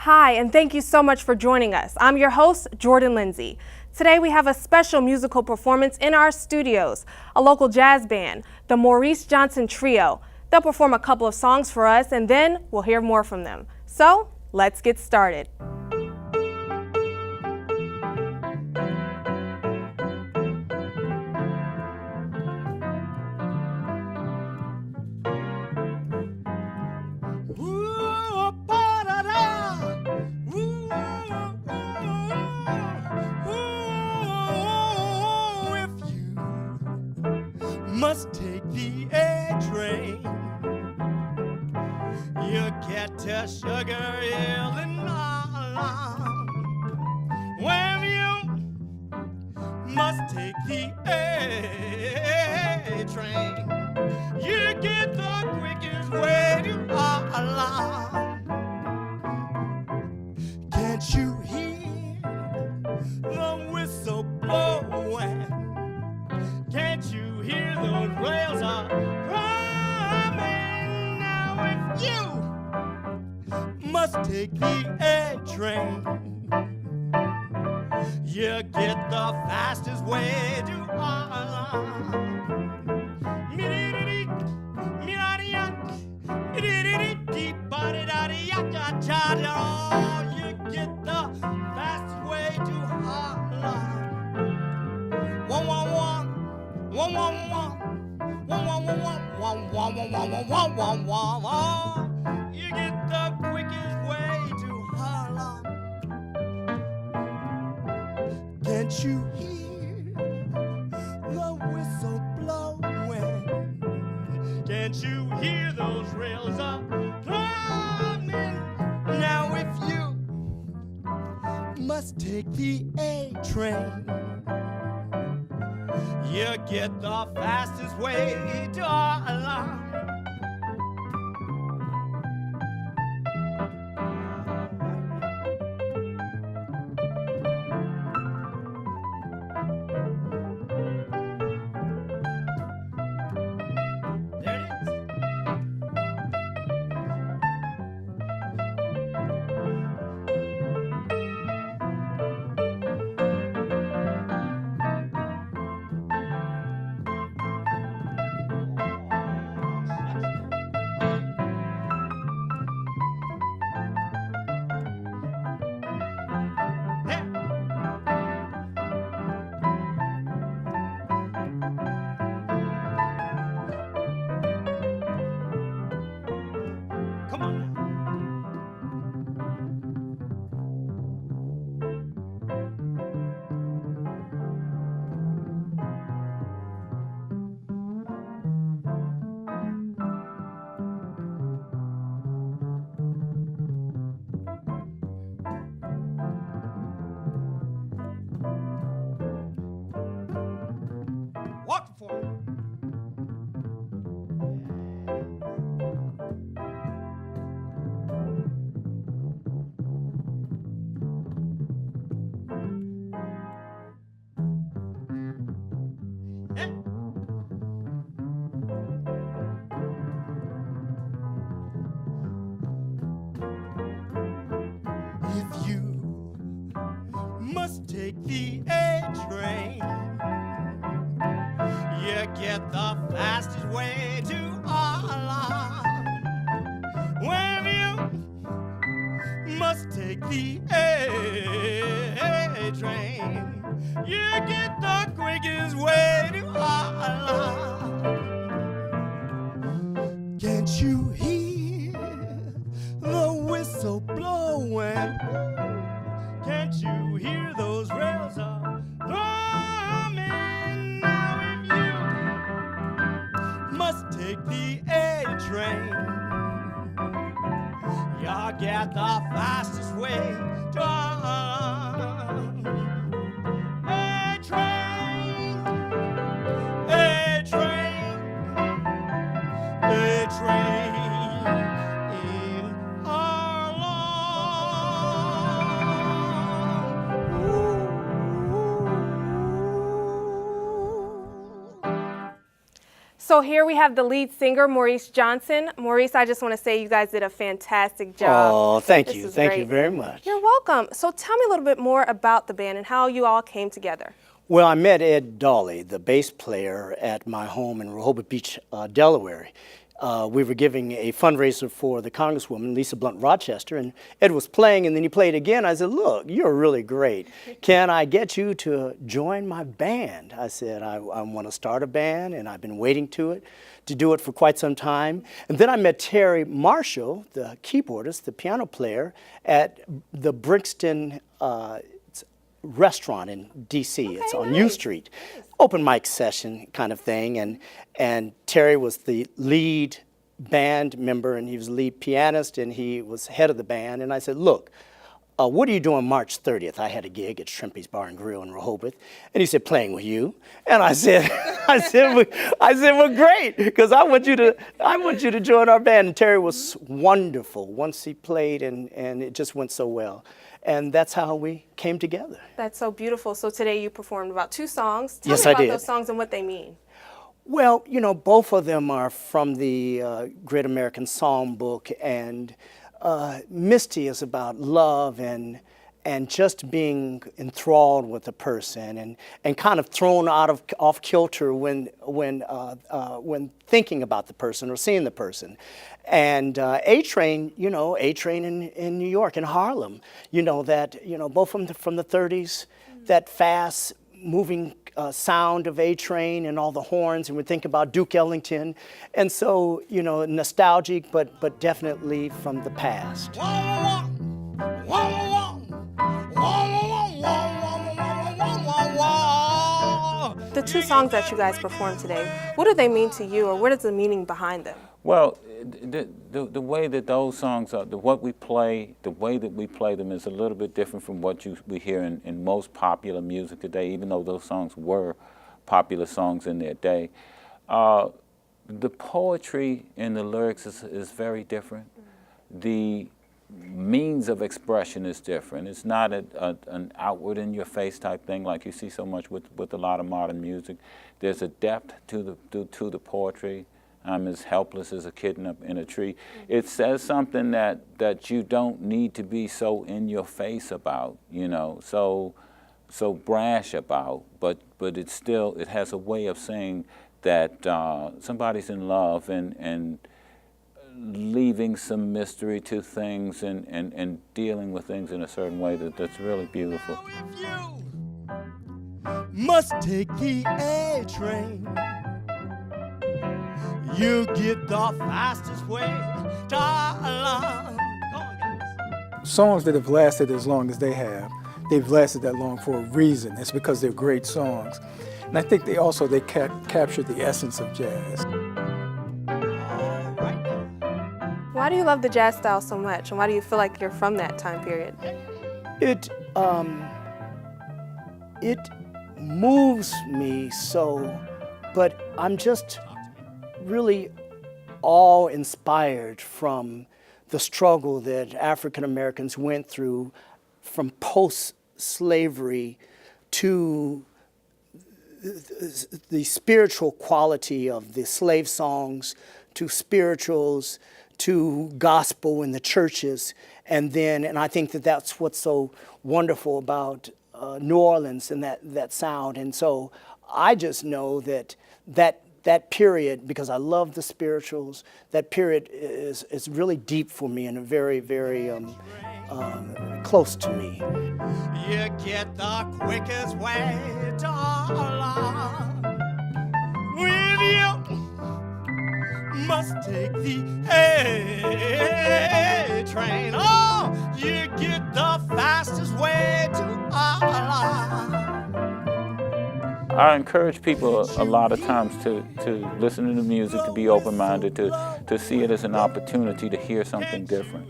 Hi, and thank you so much for joining us. I'm your host, Jordan Lindsay. Today we have a special musical performance in our studios, a local jazz band, the Maurice Johnson Trio. They'll perform a couple of songs for us, and then we'll hear more from them. So, let's get started. Must take the A train. You get to Sugar Hill and on. When you must take the A train, you get the quickest way to Harlem. Can't you hear the whistle blowing? Can't you hear those rails are running? Now if you must take the A train, you get the fastest way to Harlem. Oh, you get the fastest way to Harlem. 111. 111. You get the quickest way to Harlem. Can't you hear the whistle blowing? Can't you hear those rails are drumming? Now if you must take the A train, you get the fastest way to Harlem. There it is. Come on now. Walk for me. If you must take the A train, you get the fastest way to Harlem. When you must take the A train, you get the quickest way to Harlem. Can't you hear the whistle blowing? Can't you hear those rails are drumming? Now if you must take the A train, you get the fastest way to Harlem. A train, A train, A train. So here we have the lead singer, Maurice Johnson. Maurice, I just want to say you guys did a fantastic job. Oh, thank This you. is Thank great. you very much. You're welcome. So tell me a little bit more about the band and how you all came together. Well, I met Ed Dawley, the bass player, at my home in Rehoboth Beach, Delaware. We were giving a fundraiser for the Congresswoman, Lisa Blunt Rochester, and Ed was playing, and then he played again. I said, look, you're really great. Can I get you to join my band? I said, I want to start a band, and I've been waiting to do it for quite some time. And then I met Terry Marshall, the keyboardist, the piano player, at the Brixton restaurant in D.C. Okay, It's on nice. U Street. Open mic session kind of thing. And Terry was the lead band member, and he was the lead pianist, and he was head of the band. And I said, look, what are you doing March 30th? I had a gig at Shrimpy's Bar and Grill in Rehoboth. And he said, playing with you. And I said, well, great, because I want you to join our band. And Terry was wonderful once he played, and it just went so well. And that's how we came together. That's so beautiful. So today you performed about 2 songs. Tell Yes, me I about did. those songs and what they mean. Well, you know, both of them are from the Great American Songbook, and Misty is about love and just being enthralled with a person and kind of thrown off kilter when thinking about the person or seeing the person. And A-Train, you know, A-Train in New York, in Harlem, you know, that, you know, both from the 30s, that fast moving sound of A-Train and all the horns, and we think about Duke Ellington. And so, you know, nostalgic, but definitely from the past. The 2 songs that you guys performed today, what do they mean to you, or what is the meaning behind them? Well, the way that those songs are, the way that we play them is a little bit different from what we hear in most popular music today, even though those songs were popular songs in their day. The poetry in the lyrics is very different. The means of expression is different. It's not an outward in-your-face type thing like you see so much with a lot of modern music. There's a depth to the poetry. I'm as helpless as a kid in a tree. It says something that you don't need to be so in your face about, you know, so brash about, but it has a way of saying that somebody's in love and leaving some mystery to things and dealing with things in a certain way that's really beautiful. If you must take the A-train, you get the fastest way to London. Come on, guys. Songs that have lasted as long as they have, they've lasted that long for a reason. It's because they're great songs. And I think they capture the essence of jazz. Why do you love the jazz style so much, and why do you feel like you're from that time period? It moves me so, but I'm just really awe-inspired from the struggle that African Americans went through from post-slavery to the spiritual quality of the slave songs, to spirituals, to gospel in the churches, and I think that's what's so wonderful about New Orleans and that sound. And so I just know that period, because I love the spirituals, that period is really deep for me and very, very close to me. You get the quickest way to London. With you must take the A-train. Oh, you get the fastest way to London. I encourage people a lot of times to listen to the music, to be open-minded, to see it as an opportunity to hear something different.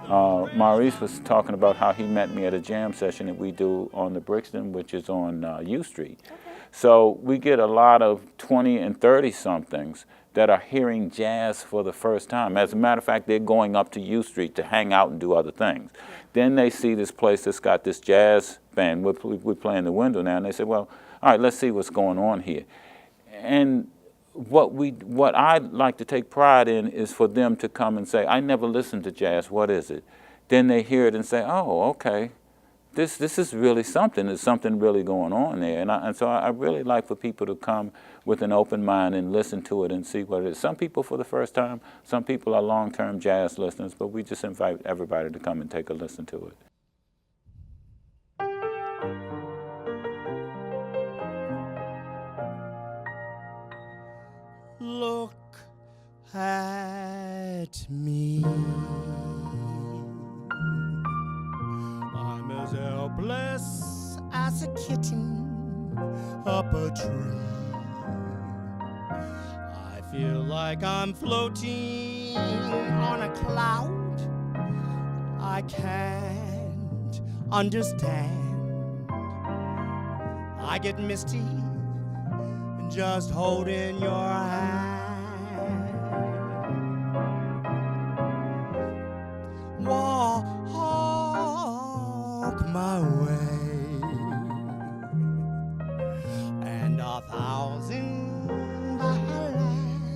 Maurice was talking about how he met me at a jam session that we do on the Brixton, which is on U Street. Okay. So we get a lot of 20 and 30-somethings that are hearing jazz for the first time. As a matter of fact, they're going up to U Street to hang out and do other things. Then they see this place that's got this jazz band. We're playing the window now, and they say, well, all right, let's see what's going on here. And what I like to take pride in is for them to come and say, I never listened to jazz, what is it? Then they hear it and say, oh, okay, this is really something. There's something really going on there. And so I really like for people to come with an open mind and listen to it and see what it is. Some people for the first time, some people are long-term jazz listeners, but we just invite everybody to come and take a listen to it. Look at me. I'm as helpless as a kitten up a tree. I feel like I'm floating on a cloud. I can't understand. I get misty just holding your hand. Walk my way, and 1,000 violins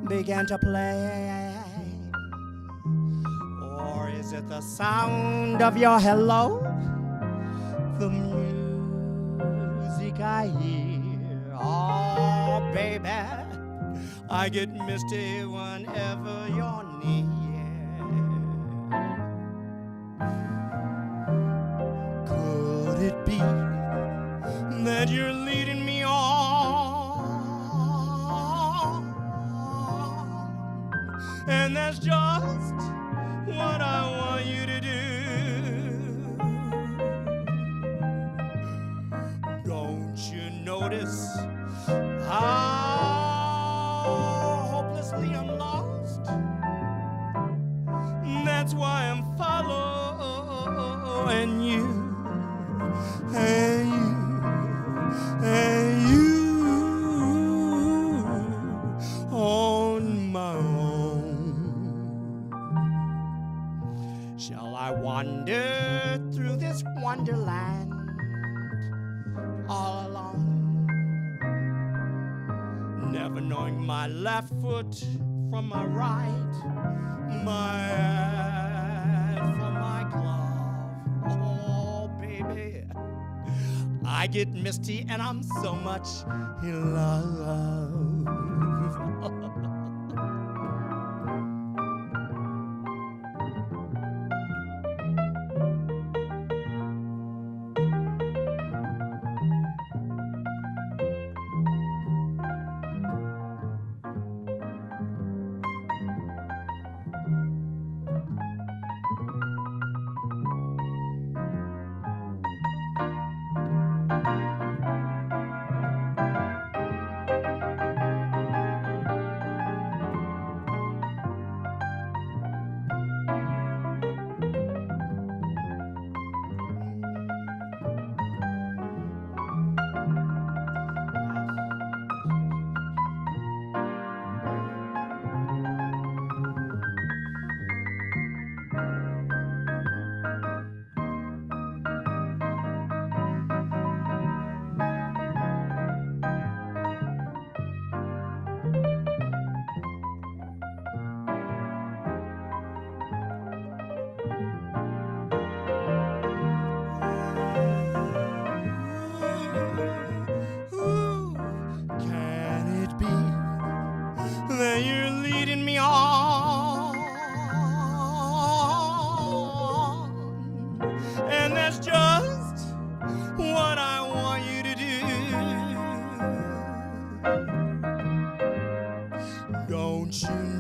began to play. Or is it the sound of your hello? The music I hear, oh baby, I get misty whenever you're near. Could it be that you're leading me on? And that's just what I want you to do. Notice how hopelessly I'm lost. That's why I'm following you, and you on my own. Shall I wander through this wonderland all alone? Never knowing my left foot from my right, my hat from my glove. Oh, baby, I get misty and I'm so much in love.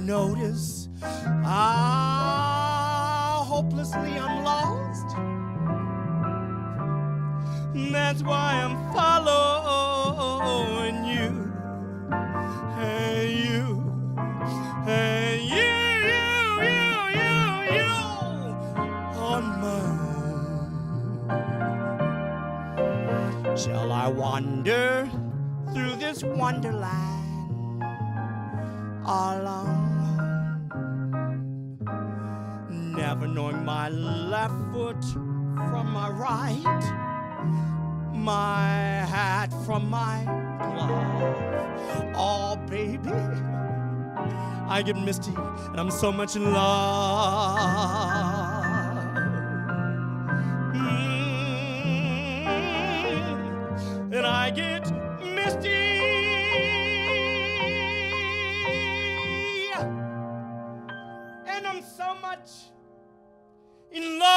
Notice how hopelessly I'm lost. That's why I'm following you, and you, and you on my own. Shall I wander through this wonderland alone? Never knowing my left foot from my right, my hat from my glove. Oh, baby, I get misty, and I'm so much in love. And I get misty, and I'm so much in love.